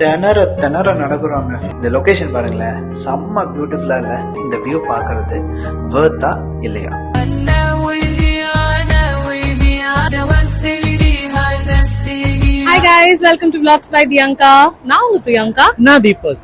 திணற நடக்குறாங்க. இந்த லொகேஷன் பாருங்களேன், செம்ம பியூட்டிஃபுல்லா இல்ல? இந்த வியூ பாக்குறது வர்த்தா இல்லையா? Hi guys, welcome to Vlogs by Dianka. Now I'm Priyanka. Na Deepak.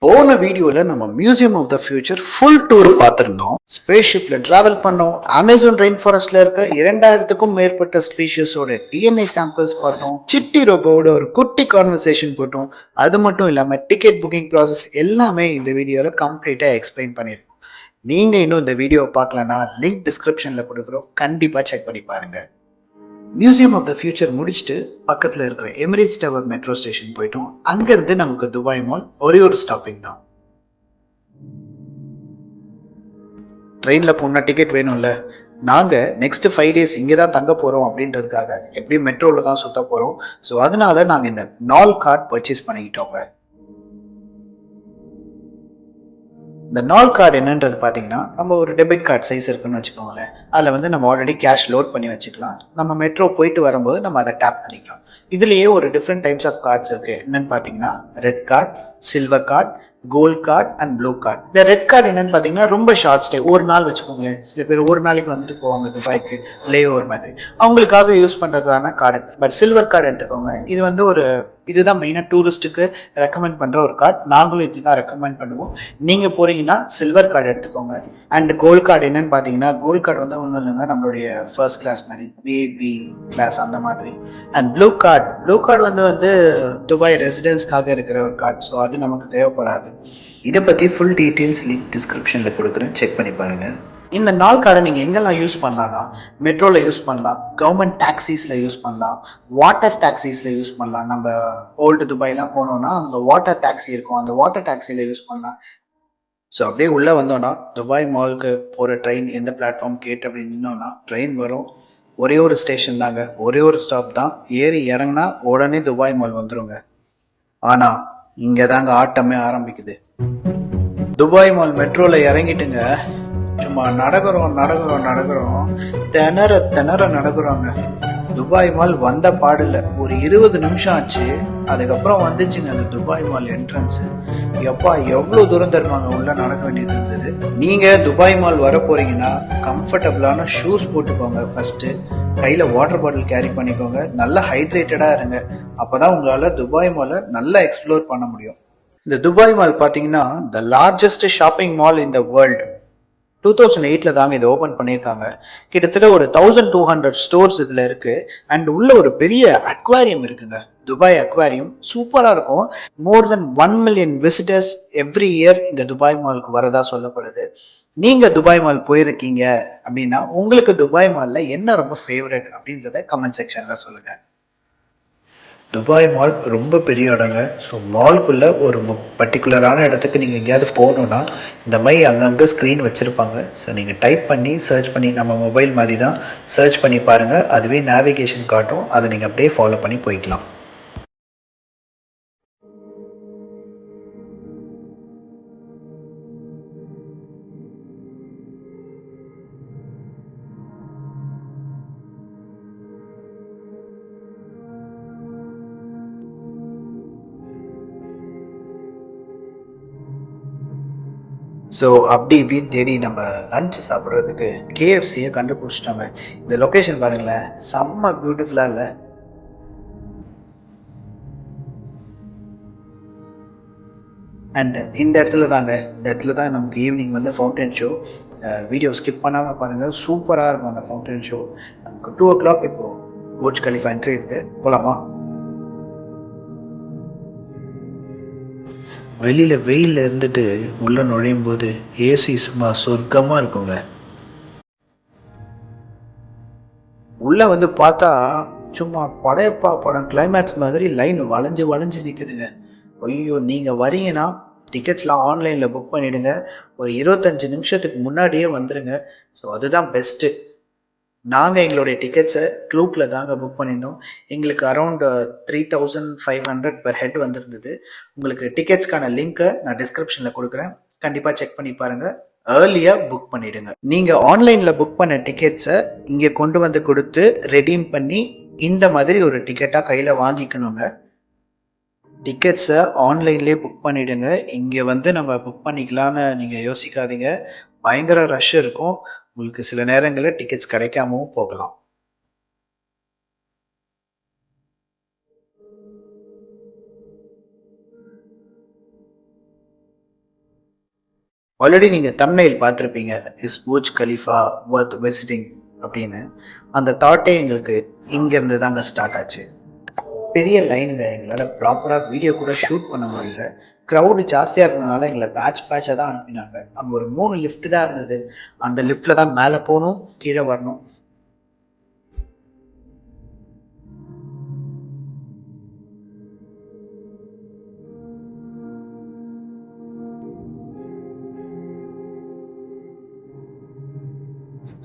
போன வீடியோல நம்ம museum of the future full tour பார்த்திருந்தோம். ஸ்பேஸ் ஷிப்ல டிராவல் பண்ணோம். அமேசான் ரெயின் ஃபாரஸ்ட்ல இருக்க 2000க்கும் மேற்பட்ட ஸ்பீஷியஸோட டிஎன்ஏ சாம்பிள்ஸ் பார்த்தோம். சிட்டி ரோபோட ஒரு குட்டி கான்வர்சேஷன் போட்டோம். அது மட்டும் இல்லாம டிக்கெட் புக்கிங் ப்ராசஸ் எல்லாமே இந்த வீடியோல கம்ப்ளீட்டா எக்ஸ்பிளைன் பண்ணிருக்கோம். நீங்க இன்னும் இந்த வீடியோ பார்க்கலன்னா லிங்க் டிஸ்கிரிப்ஷன்ல கொடுக்குறோம், கண்டிப்பா செக் பண்ணி பாருங்க. மியூசியம் ஆஃப் த ஃபியூச்சர் முடிச்சுட்டு பக்கத்தில் இருக்கிற எமிரேட்ஸ் டவர் மெட்ரோ ஸ்டேஷன் போயிட்டோம். அங்கேருந்து நமக்கு துபாய் மால் ஒரே ஒரு ஸ்டாப்பிங் தான். ட்ரெயினில் போனால் டிக்கெட் வேணும்ல, நாங்கள் நெக்ஸ்ட் 5 days இங்கே தான் தங்க போகிறோம் அப்படின்றதுக்காக எப்படியும் மெட்ரோவில் தான் சுற்ற போகிறோம். ஸோ அதனால நாங்கள் இந்த நால் கார்டு பர்ச்சேஸ் பண்ணிக்கிட்டோங்க. இந்த நால் கார்டு என்னன்றது பார்த்தீங்கன்னா, நம்ம ஒரு டெபிட் கார்டு சைஸ் இருக்குன்னு வச்சுக்கோங்களேன். அதில் வந்து நம்ம ஆல்ரெடி கேஷ் லோட் பண்ணி வச்சுக்கலாம். நம்ம மெட்ரோ போயிட்டு வரும்போது நம்ம அதை டேப் பண்ணிக்கலாம். இதுலேயே ஒரு டிஃப்ரெண்ட் டைப்ஸ் ஆஃப் கார்ட்ஸ் இருக்குது. என்னென்னு பார்த்தீங்கன்னா, red card, silver card, gold card and blue card. இந்த ரெட் கார்டு என்னன்னு பார்த்தீங்கன்னா, ரொம்ப ஷார்ட் ஸ்டே, ஒரு நாள் வச்சுக்கோங்க. சில பேர் ஒரு நாளைக்கு வந்துட்டு போவாங்க துபாய்க்கு, லே ஓவர் மாதிரி, அவங்களுக்காக யூஸ் பண்ணுறதுக்கான கார்டு. பட் சில்வர் கார்டு எடுத்துக்கோங்க. இது வந்து இதுதான் மெயினாக டூரிஸ்ட்டுக்கு ரெக்கமெண்ட் பண்ணுற ஒரு கார்டு. நாங்களும் இதுதான் ரெக்கமெண்ட் பண்ணுவோம். நீங்கள் போகிறீங்கன்னா சில்வர் கார்டு எடுத்துக்கோங்க. அண்ட் கோல்ட் கார்டு என்னன்னு பார்த்தீங்கன்னா, கோல்ட் கார்டு வந்து ஒன்றும் இல்லைங்க, நம்மளுடைய ஃபர்ஸ்ட் கிளாஸ் மாதிரி, பேபி கிளாஸ் அந்த மாதிரி. அண்ட் ப்ளூ கார்டு வந்து துபாய் ரெசிடென்ஸ்க்காக இருக்கிற ஒரு கார்டு. ஸோ அது நமக்கு தேவைப்படாது. இதை பற்றி ஃபுல் டீட்டெயில்ஸ் லிங்க் டிஸ்கிரிப்ஷனில் கொடுக்குறேன், செக் பண்ணி பாருங்கள். இந்த நாள் கார்டை நீங்கள் எங்கெல்லாம் யூஸ் பண்ணலாம்னா, மெட்ரோவில் யூஸ் பண்ணலாம், கவர்மெண்ட் டாக்ஸிஸில் யூஸ் பண்ணலாம், வாட்டர் டாக்ஸிஸில் யூஸ் பண்ணலாம். நம்ம ஓல்டு துபாய்லாம் போனோம்னா அங்கே வாட்டர் டாக்ஸி இருக்கும், அந்த வாட்டர் டாக்ஸியில் யூஸ் பண்ணலாம். ஸோ அப்படியே உள்ளே வந்தோன்னா துபாய் மாலுக்கு போகிற ட்ரெயின் எந்த பிளாட்ஃபார்ம் கேட்டு அப்படி நின்னோன்னா ட்ரெயின் வரும். ஒரே ஒரு ஸ்டேஷன் தாங்க, ஒரே ஒரு ஸ்டாப் தான். ஏறி இறங்கினா உடனே துபாய் மால் வந்துருங்க. ஆனால் இங்கே தாங்க ஆட்டமே ஆரம்பிக்குது. துபாய் மால் மெட்ரோவில் இறங்கிட்டுங்க, சும்மா நடக்கிறோம் திணற நடக்குறாங்க. துபாய் மால் வந்த பாடல ஒரு 20 நிமிஷம் ஆச்சு. அதுக்கப்புறம் வந்துச்சுங்க அந்த துபாய் மால் என்ட்ரன்ஸ். எப்பா எவ்வளவு தூரம் தருவாங்க, உள்ள நடக்க வேண்டியது இருந்தது. நீங்க துபாய் மால் வர போறீங்கன்னா கம்ஃபர்டபுளான ஷூஸ் போட்டுக்கோங்க. ஃபர்ஸ்ட் கையில வாட்டர் பாட்டில் கேரி பண்ணிக்கோங்க. நல்லா ஹைட்ரேட்டடா இருங்க. அப்பதான் உங்களால துபாய் மாலை நல்லா எக்ஸ்ப்ளோர் பண்ண முடியும். இந்த துபாய் மால் பாத்தீங்கன்னா the largest shopping mall in the world. 2008 தாங்க இதை ஓபன் பண்ணியிருக்காங்க. கிட்டத்தட்ட ஒரு 1200 ஸ்டோர்ஸ் இதுல இருக்கு. அண்ட் உள்ள ஒரு பெரிய அக்வாரியம் இருக்குங்க, துபாய் அக்வாரியம். சூப்பரா இருக்கும். மோர் தென் 1 million விசிட்டர்ஸ் எவ்ரி இயர் இந்த துபாய் மாலுக்கு வரதா சொல்லப்படுது. நீங்க துபாய் மால் போயிருக்கீங்க அப்படின்னா உங்களுக்கு துபாய் மால்ல என்ன ரொம்ப ஃபேவரட் அப்படின்றத கமெண்ட் செக்ஷன்ல சொல்லுங்க. துபாய் மால் ரொம்ப பெரிய இடங்க. ஸோ மால்குள்ளே ஒரு பர்டிகுலரான இடத்துக்கு நீங்கள் எங்கேயாவது போகணுன்னா இந்த மாதிரி அங்கங்கே ஸ்க்ரீன் வச்சுருப்பாங்க. ஸோ நீங்கள் டைப் பண்ணி சர்ச் பண்ணி, நம்ம மொபைல் மாதிரி தான் சர்ச் பண்ணி பாருங்கள், அதுவே நேவிகேஷன் காட்டும். அதை நீங்கள் அப்படியே ஃபாலோ பண்ணி போய்க்கலாம். ஸோ அப்படி இப்படின்னு தேடி நம்ம லஞ்ச் சாப்பிட்றதுக்கு கேஎஃப்சியை கண்டுபிடிச்சிட்டோங்க. இந்த லொக்கேஷன் பாருங்களேன், செம்ம பியூட்டிஃபுல்லாக இல்லை? அண்ட் இந்த இடத்துல தான் நமக்கு ஈவினிங் வந்து ஃபவுண்டன் ஷோ. வீடியோ ஸ்கிப் பண்ணாமல் பாருங்கள், சூப்பராக இருக்கும் அந்த ஃபவுண்டன் ஷோ. நமக்கு 2 o'clock இப்போது புர்ஜ் கலிஃபா என்ட்ரி இருக்குது, போகலாமா? வெளியில் வெயிலில் இருந்துட்டு உள்ளே நுழையும் போது ஏசி சும்மா சொர்க்கமாக இருக்குங்க. உள்ளே வந்து பார்த்தா சும்மா படையப்பா படம் கிளைமேக்ஸ் மாதிரி லைன் வளைஞ்சு நிற்குதுங்க. ஐயோ, நீங்கள் வரீங்கன்னா டிக்கெட்ஸ்லாம் ஆன்லைனில் புக் பண்ணிவிடுங்க. ஒரு 25 நிமிஷத்துக்கு முன்னாடியே வந்துடுங்க. ஸோ அதுதான் பெஸ்ட்டு. நாங்கள் எங்களுடைய டிக்கெட்ஸை க்ளூக்கில் தாங்க புக் பண்ணியிருந்தோம். எங்களுக்கு அரௌண்ட் 3500 பெர் ஹெட் வந்திருந்தது. உங்களுக்கு டிக்கெட்ஸ்க்கான லிங்க்கை நான் டிஸ்கிரிப்ஷனில் கொடுக்குறேன். கண்டிப்பாக செக் பண்ணி பாருங்கள். ஏர்லியாக புக் பண்ணிவிடுங்க. நீங்கள் ஆன்லைனில் புக் பண்ண டிக்கெட்ஸை இங்கே கொண்டு வந்து கொடுத்து ரெடீம் பண்ணி இந்த மாதிரி ஒரு டிக்கெட்டாக கையில் வாங்கிக்கணுங்க. டிக்கெட்ஸை ஆன்லைன்லேயே புக் பண்ணிவிடுங்க. இங்கே வந்து நம்ம புக் பண்ணிக்கலான்னு நீங்கள் யோசிக்காதீங்க. பயங்கர ரஷ் இருக்கும். உங்களுக்கு சில நேரங்களில் டிக்கெட்ஸ் கிடைக்காமவும் போகலாம். ஆல்ரெடி நீங்கள் தம்ப்நெயில் பார்த்துருப்பீங்க, is Burj Khalifa worth visiting அப்படின்னு. அந்த தாட்டே எங்களுக்கு இங்கேருந்து தாங்க ஸ்டார்ட் ஆச்சு. பெரிய லைனுங்க, எங்களால் ப்ராப்பராக வீடியோ கூட ஷூட் பண்ண முடியல. க்ரௌடு ஜாஸ்தியாக இருந்ததுனால எங்களை பேட்சாக தான் அனுப்பினாங்க. அங்கே ஒரு 3 லிஃப்ட் தான் இருந்தது. அந்த லிஃப்ட்டில் தான் மேலே போகணும், கீழே வரணும்.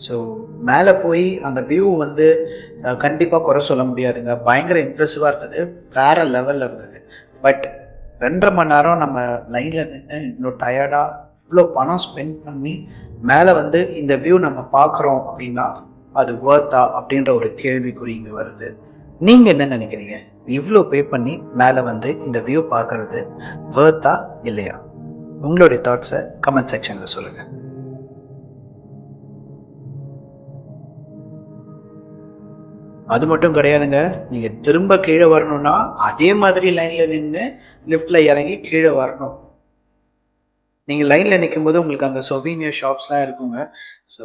ஸோ மேலே போய் அந்த வியூ வந்து கண்டிப்பாக குறை சொல்ல முடியாதுங்க. பயங்கர இம்ப்ரெசிவாக இருந்தது, வேறு லெவலில் இருந்தது. பட் 2.5 மணி நேரம் நம்ம லைனில் நின்று இன்னும் டயர்டாக இவ்வளோ பணம் ஸ்பெண்ட் பண்ணி மேலே வந்து இந்த வியூ நம்ம பார்க்குறோம் அப்படின்னா அது வர்த்தா அப்படின்ற ஒரு கேள்விக்குறி இங்கே வருது. நீங்கள் என்ன நினைக்கிறீங்க? இவ்வளோ பே பண்ணி மேலே வந்து இந்த வியூ பார்க்குறது வர்த்தா இல்லையா? உங்களுடைய தாட்ஸை கமெண்ட் செக்ஷனில் சொல்லுங்கள். அது மட்டும் கிடையாதுங்க, நீங்கள் திரும்ப கீழே வரணும்னா அதே மாதிரி லைனில் நின்று லிஃப்டில் இறங்கி கீழே வரணும். நீங்கள் லைனில் நிற்கும் போது உங்களுக்கு அங்கே சொவீனியர் ஷாப்ஸ்லாம் இருக்குங்க. ஸோ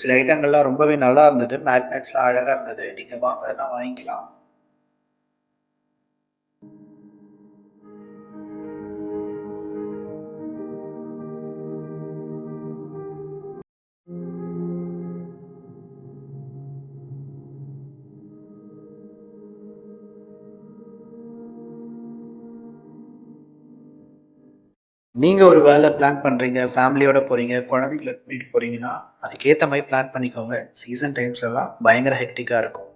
சில ஐட்டங்கள்லாம் ரொம்பவே நல்லா இருந்தது, மேக்னெட்ஸ்லாம் அழகாக இருந்தது. நீங்கள் வாங்க, நான் வாங்கிக்கலாம். நீங்கள் ஒரு வேலை பிளான் பண்ணுறீங்க, ஃபேமிலியோட போகிறீங்க, குழந்தைங்களை கூட்டிகிட்டு போகிறீங்கன்னா அதுக்கேற்ற மாதிரி பிளான் பண்ணிக்கோங்க. சீசன் டைம்ஸ்லலாம் பயங்கர ஹெக்டிக்காக இருக்கும்.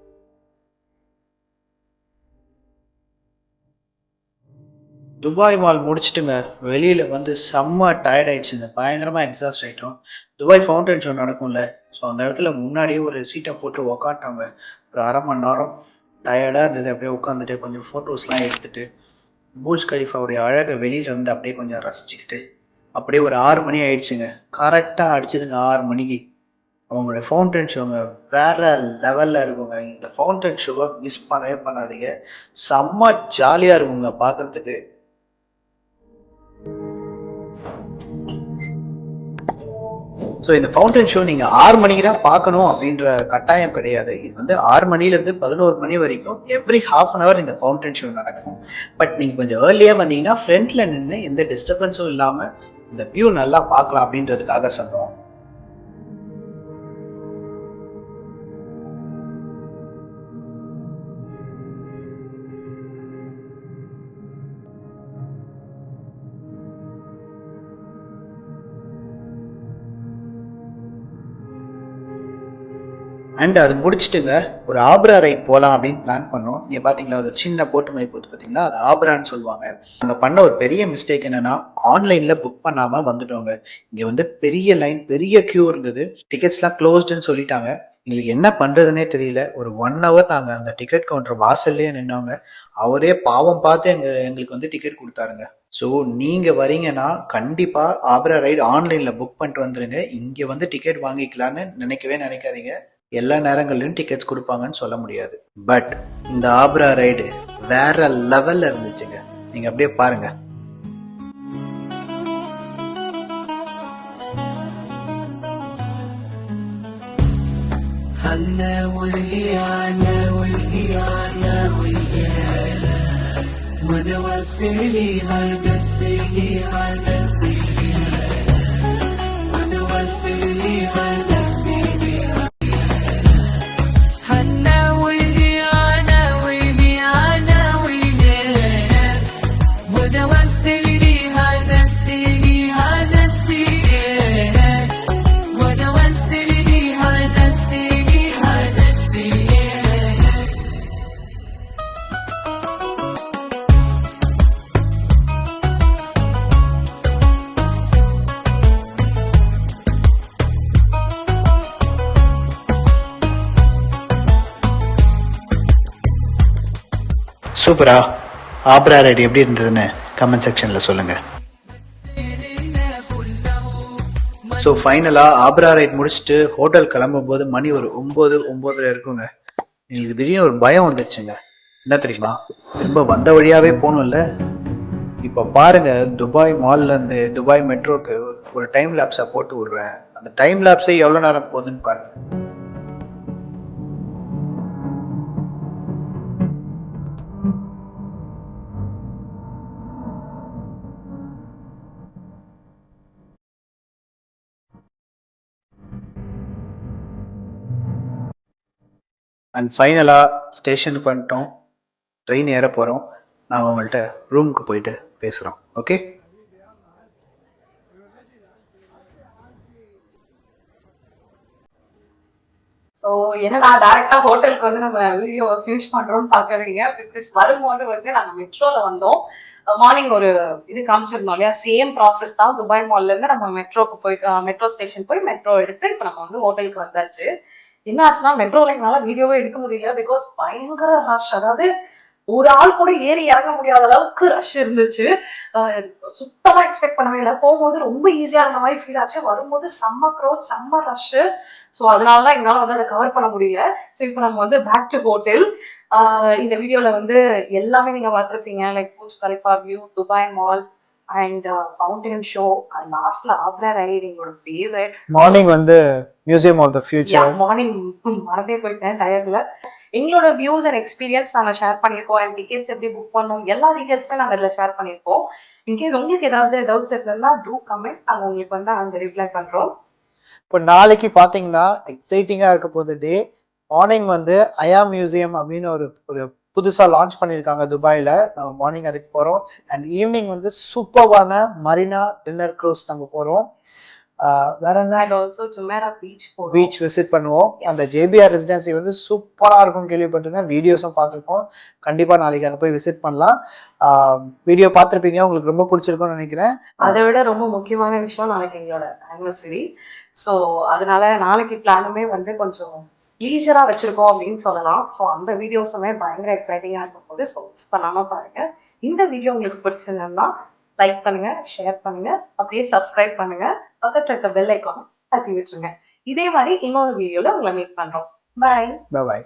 துபாய் மால் முடிச்சுட்டுங்க வெளியில் வந்து செம்ம டயர்ட் ஆயிடுச்சுங்க. பயங்கரமாக எக்ஸாஸ்ட் ஆகிட்டோம். துபாய் ஃபவுண்டன் ஷோ நடக்கும்ல, ஸோ அந்த இடத்துல முன்னாடியே ஒரு சீட்டை போட்டு உக்காண்டாங்க. ஒரு 1/2 மணி நேரம் டயர்டாக இருந்தது. அப்படியே உட்காந்துட்டு கொஞ்சம் ஃபோட்டோஸ்லாம் எடுத்துகிட்டு பூர்ஜ் கலிஃபாவுடைய அழகை வெளியில இருந்து அப்படியே கொஞ்சம் ரசிச்சுக்கிட்டு அப்படியே ஒரு 6 மணி ஆயிடுச்சுங்க. கரெக்டாக அடிச்சதுங்க 6 மணிக்கு. அவங்களுடைய ஃபவுண்டன் ஷோங்க வேற லெவலில் இருக்குங்க. இந்த ஃபவுண்டன் ஷோவை மிஸ் பண்ணவே பண்ணாதீங்க. செம்ம ஜாலியாக இருக்குங்க பார்க்கறதுக்கு. ஸோ இந்த ஃபவுண்டன் ஷோ நீங்கள் 6 மணிக்கு தான் பார்க்கணும் அப்படின்ற கட்டாயம் கிடையாது. இது வந்து 6 மணிலேருந்து 11 மணி வரைக்கும் எவ்ரி ½ அன் ஹவர் இந்த ஃபவுண்டன் ஷோ நடக்கும். பட் நீங்கள் கொஞ்சம் ஏர்லியாக வந்தீங்கன்னா ஃப்ரண்ட்டில் நின்று எந்த டிஸ்டர்பன்ஸும் இல்லாமல் இந்த வியூ நல்லா பார்க்கலாம் அப்படின்றதுக்காக சொல்கிறோம். அண்ட் அது முடிச்சுட்டுங்க ஒரு ஆப்ரா ரைட் போகலாம் அப்படின்னு பிளான் பண்ணோம். நீங்கள் பார்த்தீங்களா, ஒரு சின்ன போட்டு மாதிரி போட்டு பார்த்தீங்களா, அது ஆப்ரான்னு சொல்லுவாங்க. அங்கே பண்ண ஒரு பெரிய மிஸ்டேக் என்னன்னா ஆன்லைனில் புக் பண்ணாமல் வந்துட்டோங்க. இங்கே வந்து பெரிய லைன், பெரிய க்யூ இருந்தது. டிக்கெட்ஸ்லாம் க்ளோஸ்டுன்னு சொல்லிட்டாங்க. எங்களுக்கு என்ன பண்ணுறதுனே தெரியல. ஒரு 1 ஹவர் நாங்கள் அந்த டிக்கெட் கவுண்டர் வாசல்லே நின்னோங்க. அவரே பாவம் பார்த்து எங்களுக்கு வந்து டிக்கெட் கொடுத்தாருங்க. ஸோ நீங்கள் வரீங்கன்னா கண்டிப்பாக ஆப்ரா ரைடு ஆன்லைனில் புக் பண்ணிட்டு வந்துடுங்க. இங்கே வந்து டிக்கெட் வாங்கிக்கலான்னு நினைக்காதீங்க. எல்லா நேரங்கள்லையும் டிக்கெட்ஸ் கொடுப்பாங்கன்னு சொல்ல முடியாது. பட் இந்த ஆப்ரா ரைடு வேற லெவல்ல இருந்துச்சுங்க. நீங்க அப்படியே பாருங்க. சூப்பரா ஆப்ரா ரைட் எப்படி இருந்ததுன்னு கமெண்ட் செக்ஷனில் சொல்லுங்கள். ஸோ ஃபைனலாக ஆப்ரா ரைட் முடிச்சுட்டு ஹோட்டல் கிளம்பும் போது மணி ஒரு 9:09 இருக்குங்க. எங்களுக்கு திடீர்னு ஒரு பயம் வந்துடுச்சுங்க. என்ன தெரியுமா, திரும்ப வந்த வழியாகவே போகணும்ல. இப்போ பாருங்க, துபாய் மால்லேருந்து துபாய் மெட்ரோக்கு ஒரு டைம் லேப்ஸை போட்டு விடுறேன். அந்த டைம் லேப்ஸே எவ்வளோ நேரம் போகுதுன்னு பாருங்க. அண்ட் ஃபைனலாக ஸ்டேஷனுக்கு வந்துட்டோம். ட்ரெயின் ஏற போகிறோம். நான் உங்கள்கிட்ட ரூமுக்கு போயிட்டு பேசுகிறோம். ஓகே. ஸோ என்னடா டேரக்டா ஹோட்டலுக்கு வந்து நம்ம வீடியோ ஃபினிஷ் பண்றோம்னு பாக்குறீங்க. பிகாஸ் வரும்போது வந்து நாங்க மெட்ரோல வந்தோம். மார்னிங் ஒரு இது காமிச்சிருந்தோம் இல்லையா, சேம் ப்ராசஸ் தான். துபாய் மால்ல இருந்து நம்ம மெட்ரோக்கு போய் மெட்ரோ ஸ்டேஷன் போய் மெட்ரோ எடுத்து இப்போ நம்ம வந்து ஹோட்டலுக்கு வந்தாச்சு. என்ன ஆச்சுன்னா, மெட்ரோல எங்களால வீடியோவே எடுக்க முடியல. பிகாஸ் பயங்கர ரஷ். அதாவது ஒரு ஆள் கூட ஏறி இறங்க முடியாத அளவுக்கு ரஷ் இருந்துச்சு. சுத்தமா எக்ஸ்பெக்ட் பண்ணவே இல்லை. போகும்போது ரொம்ப ஈஸியா இருந்த மாதிரி ஃபீல் ஆச்சு. வரும்போது செம்ம க்ரௌட், செம்ம ரஷ். ஸோ அதனாலதான் எங்களால வந்து அதை கவர் பண்ண முடியல. ஸோ இப்போ நம்ம வந்து பேக் டு ஹோட்டல். இந்த வீடியோல வந்து எல்லாமே நீங்க பார்த்துருப்பீங்க. Like Burj Khalifa view, Dubai mall and fountain show and லாஸ்ட்ல ஆப்ரா ரைட், எங்களோட ஃபேவரட். மார்னிங் வந்து museum of the future. Morning மறந்தே போயிட்டேன் டயர்ல. எங்களோட வியூஸ் அண்ட் எக்ஸ்பீரியன்ஸ் நாங்கள் ஷேர் பண்ணியிருக்கோம். அண்ட் டிக்கெட்ஸ் எப்படி புக் பண்ணோம், எல்லா டீட்டெயில்ஸுமே நாங்கள் இதில் ஷேர் பண்ணியிருக்கோம். இன்கேஸ் உங்களுக்கு ஏதாவது டவுட்ஸ் இருக்குன்னா டூ கமெண்ட். நாங்கள் உங்களுக்கு வந்து அங்கே ரிப்ளை பண்ணுறோம். இப்போ நாளைக்கு பார்த்தீங்கன்னா எக்ஸைட்டிங்காக இருக்க போகுது டே. மார்னிங் வந்து அயா மியூசியம் அப்படின்னு ஒரு ஒரு புதுசாக லான்ச் பண்ணியிருக்காங்க துபாயில். நம்ம மார்னிங் அதுக்கு போகிறோம். அண்ட் ஈவினிங் வந்து சூப்பர்வான மரீனா டின்னர் க்ரூஸ் நம்ம போகிறோம். வேற என்ன, and also Jumeirah beach visit பண்ணுவோம். அந்த ஜேபிஆர் ரெசிடென்சி வந்து சூப்பராக இருக்கும் கேள்விப்பட்டிருக்கேன், வீடியோஸும் பார்த்துருக்கோம். கண்டிப்பாக நாளைக்கு அங்கே போய் விசிட் பண்ணலாம். வீடியோ பார்த்துருப்பீங்க, உங்களுக்கு ரொம்ப பிடிச்சிருக்கும்னு நினைக்கிறேன். அதை விட ரொம்ப முக்கியமான விஷயம், நாளைக்கு எங்களோட ஆனிவர்சரி. ஸோ அதனால நாளைக்கு பிளானுமே வந்து கொஞ்சம் லீஜரா வச்சிருக்கோம் அப்படின்னு சொல்லலாம். ஸோ அந்த வீடியோஸுமே பயங்கர எக்ஸைட்டிங்கா இருக்கும் போது ஸோ மிஸ் பண்ணாம பாருங்க. இந்த வீடியோ உங்களுக்கு பிடிச்சிருந்தா லைக் பண்ணுங்க, ஷேர் பண்ணுங்க, அப்படியே சப்ஸ்கிரைப் பண்ணுங்க, பக்கத்துல இருக்க பெல் ஐக்கான் தட்டி வச்சுருங்க. இதே மாதிரி இன்னொரு வீடியோல உங்களை மீட் பண்றோம். பாய். பாய்.